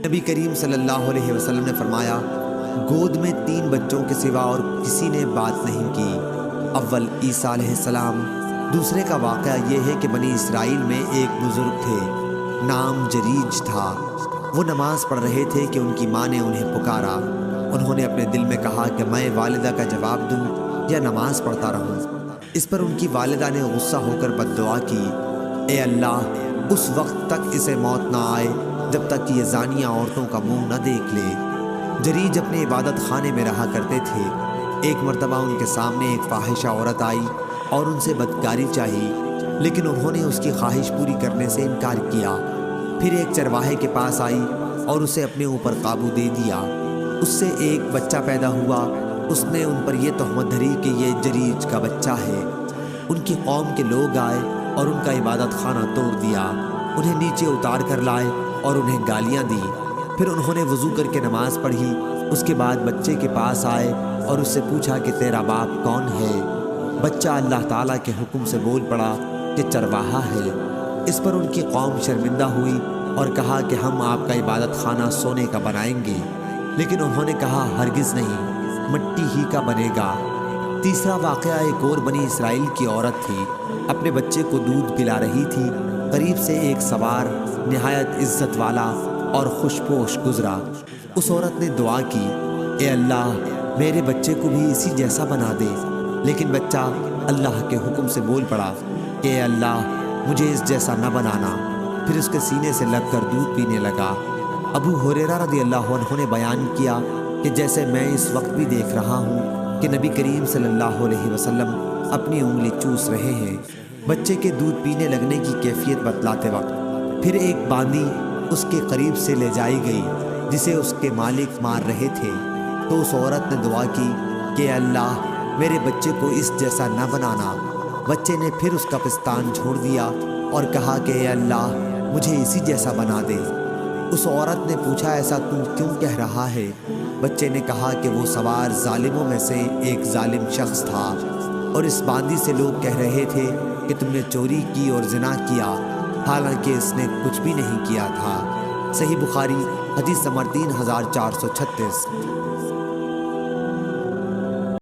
نبی کریم صلی اللہ علیہ وسلم نے فرمایا، گود میں 3 بچوں کے سوا اور کسی نے بات نہیں کی۔ اول عیسیٰ علیہ السلام۔ دوسرے کا واقعہ یہ ہے کہ بنی اسرائیل میں ایک بزرگ تھے، نام جریج تھا۔ وہ نماز پڑھ رہے تھے کہ ان کی ماں نے انہیں پکارا۔ انہوں نے اپنے دل میں کہا کہ میں والدہ کا جواب دوں یا نماز پڑھتا رہوں۔ اس پر ان کی والدہ نے غصہ ہو کر بد دعا کی، اے اللہ، اس وقت تک اسے موت نہ آئے جب تک کہ یہ زانیہ عورتوں کا منہ نہ دیکھ لے۔ جریج اپنے عبادت خانے میں رہا کرتے تھے۔ ایک مرتبہ ان کے سامنے ایک فاحشہ عورت آئی اور ان سے بدکاری چاہی، لیکن انہوں نے اس کی خواہش پوری کرنے سے انکار کیا۔ پھر ایک چرواہے کے پاس آئی اور اسے اپنے اوپر قابو دے دیا۔ اس سے ایک بچہ پیدا ہوا۔ اس نے ان پر یہ تہمت دھری کہ یہ جریج کا بچہ ہے۔ ان کی قوم کے لوگ آئے اور ان کا عبادت خانہ توڑ دیا، انہیں نیچے اتار کر لائے اور انہیں گالیاں دی۔ پھر انہوں نے وضو کر کے نماز پڑھی۔ اس کے بعد بچے کے پاس آئے اور اس سے پوچھا کہ تیرا باپ کون ہے؟ بچہ اللہ تعالیٰ کے حکم سے بول پڑا کہ چرواہا ہے۔ اس پر ان کی قوم شرمندہ ہوئی اور کہا کہ ہم آپ کا عبادت خانہ سونے کا بنائیں گے، لیکن انہوں نے کہا ہرگز نہیں، مٹی ہی کا بنے گا۔ تیسرا واقعہ ایک اور بنی اسرائیل کی عورت تھی، اپنے بچے کو دودھ پلا رہی تھی۔ قریب سے ایک سوار نہایت عزت والا اور خوشپوش گزرا۔ اس عورت نے دعا کی، اے اللہ، میرے بچے کو بھی اسی جیسا بنا دے، لیکن بچہ اللہ کے حکم سے بول پڑا کہ اے اللہ، مجھے اس جیسا نہ بنانا۔ پھر اس کے سینے سے لگ کر دودھ پینے لگا۔ ابو ہریرہ رضی اللہ عنہ نے بیان کیا کہ جیسے میں اس وقت بھی دیکھ رہا ہوں کہ نبی کریم صلی اللہ علیہ وسلم اپنی انگلی چوس رہے ہیں بچے کے دودھ پینے لگنے کی کیفیت بتلاتے وقت۔ پھر ایک باندی اس کے قریب سے لے جائی گئی جسے اس کے مالک مار رہے تھے، تو اس عورت نے دعا کی کہ اللہ، میرے بچے کو اس جیسا نہ بنانا۔ بچے نے پھر اس کا پستان چھوڑ دیا اور کہا کہ اے اللہ، مجھے اسی جیسا بنا دے۔ اس عورت نے پوچھا ایسا تم کیوں کہہ رہا ہے؟ بچے نے کہا کہ وہ سوار ظالموں میں سے ایک ظالم شخص تھا، اور اس باندی سے لوگ کہہ رہے تھے کہ تم نے چوری کی اور زنا کیا، حالانکہ اس نے کچھ بھی نہیں کیا تھا۔ صحیح بخاری حدیث نمبر 3436۔